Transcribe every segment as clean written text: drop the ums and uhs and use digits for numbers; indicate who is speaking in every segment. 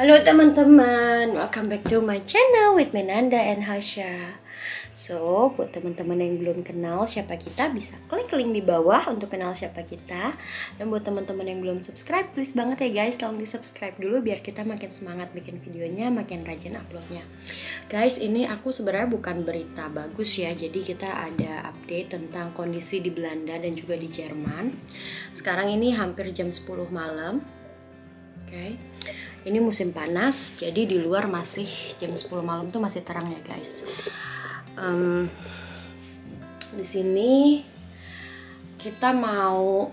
Speaker 1: Halo teman-teman, welcome back to my channel with Menanda and Hasya. So, buat teman-teman yang belum kenal siapa kita, bisa klik link di bawah untuk kenal siapa kita. Dan buat teman-teman yang belum subscribe, please banget ya guys, tolong di subscribe dulu biar kita makin semangat bikin videonya, makin rajin uploadnya. Guys, ini aku sebenarnya bukan berita bagus ya, jadi kita ada update tentang kondisi di Belanda dan juga di Jerman. Sekarang ini hampir jam 10 malam. Oke. Ini musim panas, jadi di luar masih jam 10 malam tuh masih terang ya guys. Di sini kita mau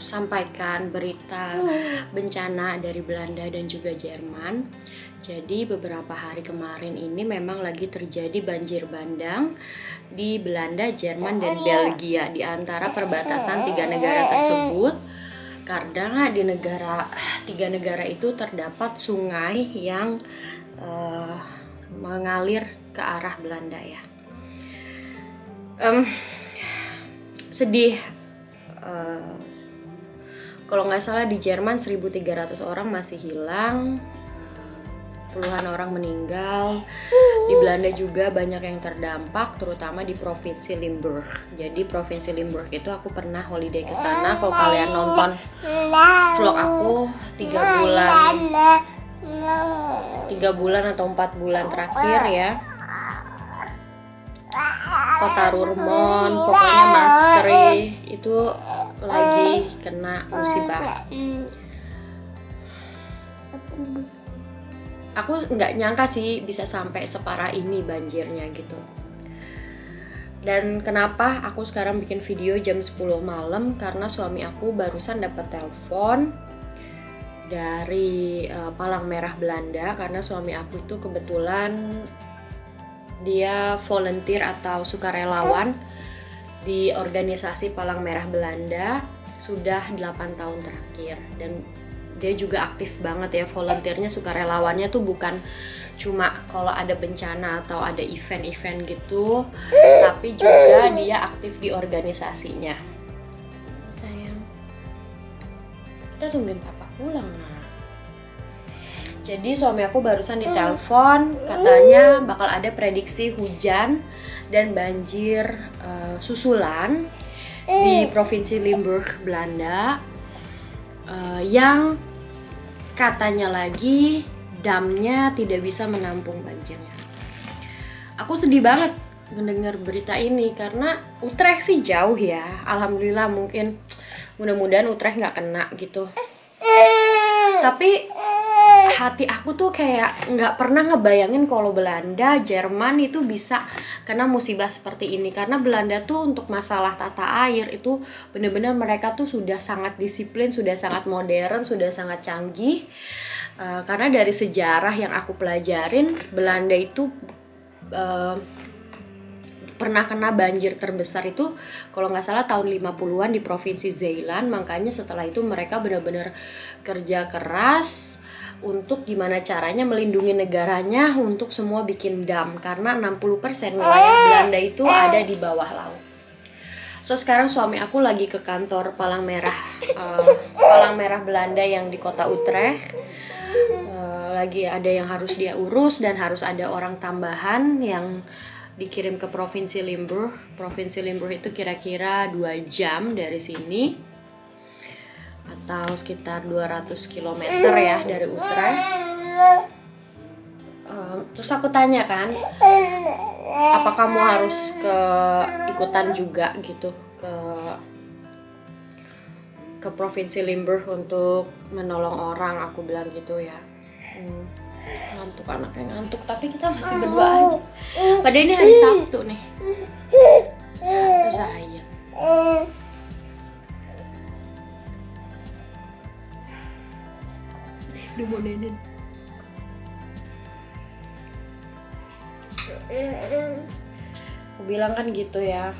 Speaker 1: sampaikan berita bencana dari Belanda dan juga Jerman. Jadi beberapa hari kemarin ini memang lagi terjadi banjir bandang di Belanda, Jerman, dan Belgia di antara perbatasan tiga negara tersebut. Karena di tiga negara itu terdapat sungai yang mengalir ke arah Belanda ya. Sedih. Kalau nggak salah di Jerman 1.300 orang masih hilang, puluhan orang meninggal. Di Belanda juga banyak yang terdampak, terutama di provinsi Limburg. Jadi provinsi Limburg itu aku pernah holiday ke sana. Kalau kalian nonton vlog aku 3 bulan atau 4 bulan terakhir ya, kota Roermond, pokoknya Maastricht itu lagi kena musibah. Aku nggak nyangka sih bisa sampai separah ini banjirnya gitu. Dan kenapa aku sekarang bikin video jam 10 malam? Karena suami aku barusan dapat telepon dari Palang Merah Belanda. Karena suami aku itu kebetulan dia volunteer atau sukarelawan di organisasi Palang Merah Belanda sudah 8 tahun terakhir. Dan dia juga aktif banget ya, volunteernya, sukarelawannya tuh bukan cuma kalau ada bencana atau ada event-event gitu, tapi juga dia aktif di organisasinya. Sayang, kita tungguin papa pulang nah. Jadi suami aku barusan ditelepon, katanya bakal ada prediksi hujan dan banjir susulan di provinsi Limburg, Belanda, yang katanya lagi damnya tidak bisa menampung banjirnya. Aku sedih banget mendengar berita ini karena Utrecht sih jauh ya. Alhamdulillah, mungkin mudah-mudahan Utrecht nggak kena gitu. Tapi hati aku tuh kayak nggak pernah ngebayangin kalau Belanda, Jerman itu bisa kena musibah seperti ini. Karena Belanda tuh untuk masalah tata air itu bener-bener mereka tuh sudah sangat disiplin, sudah sangat modern, sudah sangat canggih. Karena dari sejarah yang aku pelajarin, Belanda itu pernah kena banjir terbesar itu kalau nggak salah tahun 50-an di provinsi Zeeland. Makanya setelah itu mereka benar-benar kerja keras untuk gimana caranya melindungi negaranya untuk semua bikin dam, karena 60% wilayah Belanda itu ada di bawah laut. So sekarang suami aku lagi ke kantor Palang Merah Belanda yang di kota Utrecht. Lagi ada yang harus dia urus dan harus ada orang tambahan yang dikirim ke provinsi Limburg. Provinsi Limburg itu kira-kira 2 jam dari sini, atau sekitar 200 km ya dari Utrecht. Terus aku tanya kan, apa kamu harus ikutan juga gitu ke provinsi Limburg untuk menolong orang? Aku bilang gitu ya. Ngantuk, anaknya ngantuk, tapi kita masih berdua aja. Padahal ini hari Sabtu nih. Sayang. Udah mau nenen. Aku bilang kan gitu ya.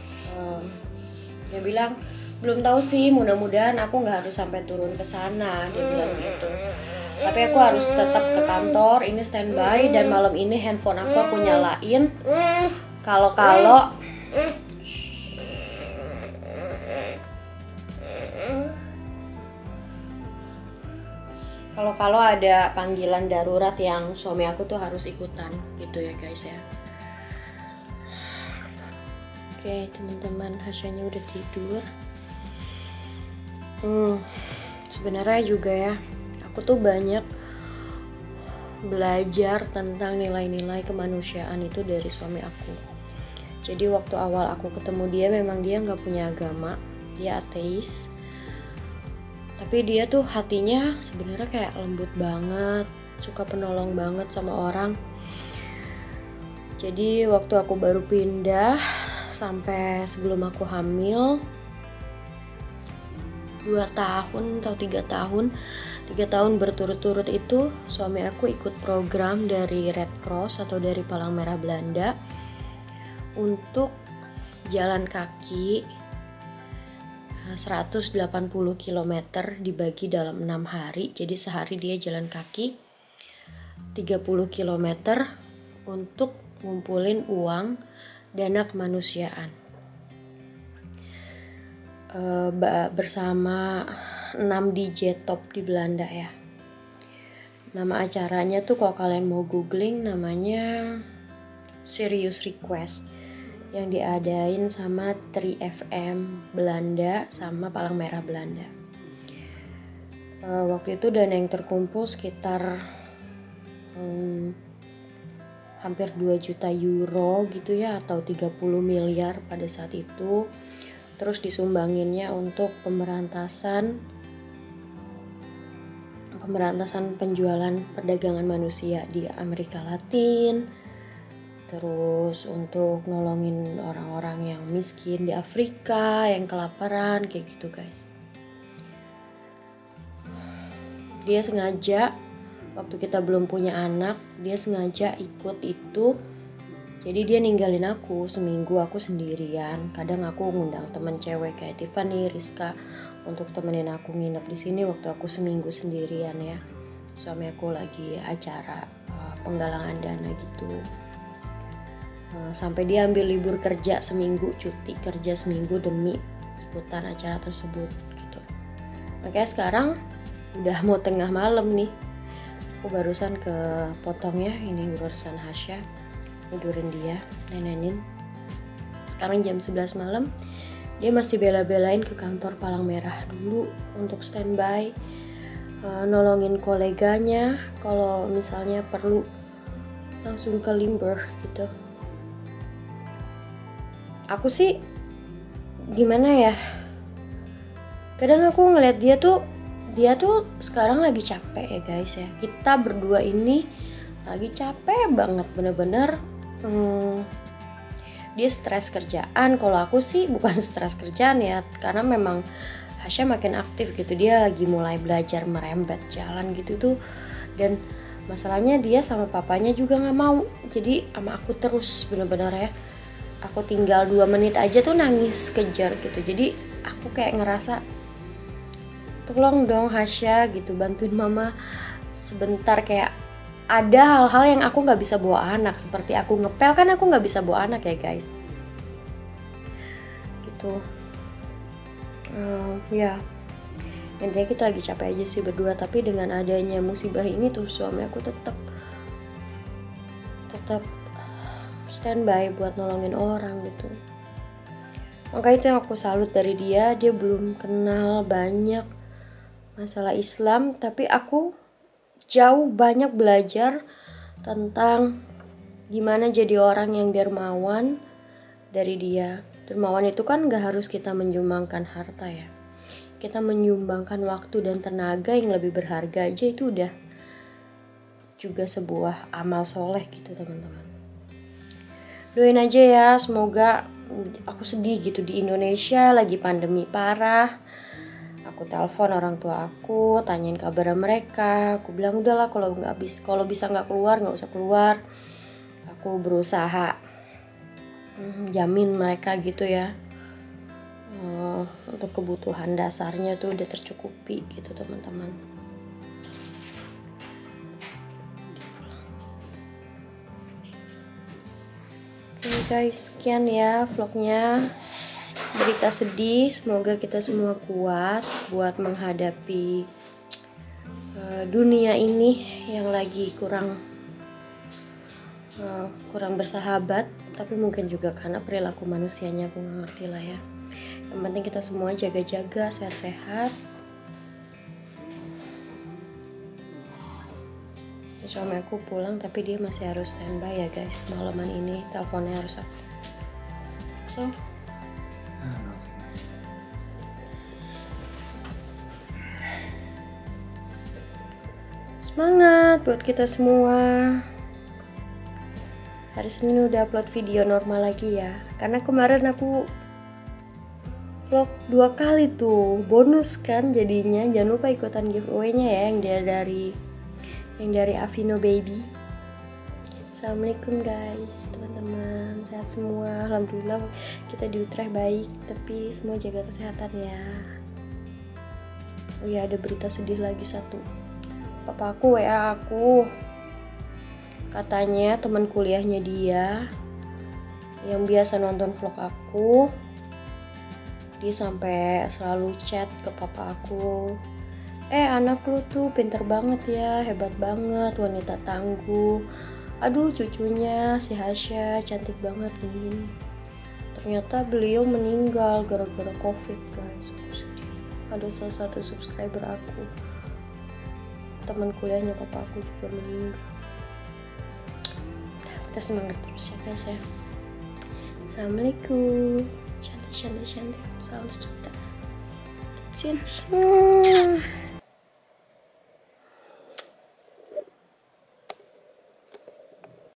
Speaker 1: Dia bilang belum tahu sih, mudah-mudahan aku nggak harus sampai turun ke sana. Dia bilang gitu. Tapi aku harus tetap ke kantor, ini standby, dan malam ini handphone aku nyalain. Kalau kalau ada panggilan darurat yang suami aku tuh harus ikutan gitu ya guys ya. Oke teman-teman, Hasyanya udah tidur. Sebenarnya juga ya, aku tuh banyak belajar tentang nilai-nilai kemanusiaan itu dari suami aku. Jadi waktu awal aku ketemu dia, memang dia nggak punya agama, dia ateis. Tapi dia tuh hatinya sebenarnya kayak lembut banget, suka penolong banget sama orang. Jadi waktu aku baru pindah sampai sebelum aku hamil 2 tahun atau 3 tahun berturut-turut itu suami aku ikut program dari Red Cross atau dari Palang Merah Belanda untuk jalan kaki 180 km dibagi dalam 6 hari. Jadi sehari dia jalan kaki 30 km untuk ngumpulin uang dana kemanusiaan. Bersama 6 DJ top di Belanda ya. Nama acaranya tuh kalau kalian mau googling namanya Serious Request yang diadain sama 3FM Belanda sama Palang Merah Belanda. Waktu itu dana yang terkumpul sekitar hampir 2 juta euro gitu ya, atau 30 miliar pada saat itu. Terus disumbanginnya untuk pemberantasan penjualan perdagangan manusia di Amerika Latin, terus untuk nolongin orang-orang yang miskin di Afrika yang kelaparan kayak gitu guys. Dia sengaja waktu kita belum punya anak, dia sengaja ikut itu. Jadi dia ninggalin aku seminggu, aku sendirian. Kadang aku ngundang temen cewek kayak Tiffany, Rizka untuk temenin aku nginep di sini waktu aku seminggu sendirian ya. Suami aku lagi acara penggalangan dana gitu. Sampai dia ambil libur kerja seminggu, cuti kerja seminggu demi ikutan acara tersebut gitu. Makanya sekarang udah mau tengah malam nih. Aku barusan ke potong ya, ini urusan Hasya. Tidurin dia, nenenin. Sekarang jam 11 malam, dia masih bela-belain ke kantor Palang Merah dulu untuk standby, nolongin koleganya kalau misalnya perlu langsung ke Limburg gitu. Aku sih gimana ya, kadang aku ngeliat dia tuh sekarang lagi capek ya guys ya. Kita berdua ini lagi capek banget, bener-bener. Dia stres kerjaan. Kalau aku sih bukan stres kerjaan ya, karena memang Hasya makin aktif gitu. Dia lagi mulai belajar merembet jalan gitu tuh. Dan masalahnya dia sama papanya juga gak mau. Jadi sama aku terus bener-bener ya. Aku tinggal 2 menit aja tuh nangis kejar gitu. Jadi aku kayak ngerasa, tolong dong Hasya gitu, bantuin mama sebentar. Kayak ada hal-hal yang aku nggak bisa bawa anak, seperti aku ngepel kan aku nggak bisa bawa anak ya guys gitu. Ya intinya kita lagi capek aja sih berdua. Tapi dengan adanya musibah ini tuh suami aku tetap standby buat nolongin orang gitu. Maka itu yang aku salut dari dia. Dia belum kenal banyak masalah Islam, tapi aku jauh banyak belajar tentang gimana jadi orang yang dermawan dari dia. Dermawan itu kan gak harus kita menyumbangkan harta ya. Kita menyumbangkan waktu dan tenaga yang lebih berharga aja itu udah juga sebuah amal soleh gitu teman-teman. Doain aja ya, semoga. Aku sedih gitu, di Indonesia lagi pandemi parah. Aku telepon orang tua aku, tanyain kabar mereka. Aku bilang udahlah kalau bisa nggak keluar nggak usah keluar. Aku berusaha jamin mereka gitu ya. Untuk kebutuhan dasarnya tuh udah tercukupi gitu teman-teman. Oke guys, sekian ya vlognya. Berita sedih, semoga kita semua kuat buat menghadapi dunia ini yang lagi kurang bersahabat, tapi mungkin juga karena perilaku manusianya, aku nggak ngerti lah ya. Yang penting kita semua jaga-jaga, sehat-sehat. Suami aku pulang tapi dia masih harus standby ya guys, malaman ini teleponnya harus aktif. So semangat buat kita semua. Hari Senin udah upload video normal lagi ya, karena kemarin aku vlog 2 kali tuh, bonus kan jadinya. Jangan lupa ikutan giveaway-nya ya, yang dari Avino Baby. Assalamualaikum guys, teman-teman, sehat semua. Alhamdulillah kita di Utrecht baik, tapi semua jaga kesehatan ya. Oh ya, ada berita sedih lagi satu. Papa aku WA aku, katanya teman kuliahnya dia yang biasa nonton vlog aku, dia sampai selalu chat ke papa aku, anak lu tuh pinter banget ya, hebat banget, wanita tangguh, aduh cucunya si Hasya cantik banget gini. Ternyata beliau meninggal gara-gara COVID guys. Ada salah satu subscriber aku, teman kuliahnya papa aku juga meninggal. Kita semangat terus ya guys ya. Assalamualaikum, cantik. Salam sejahtera.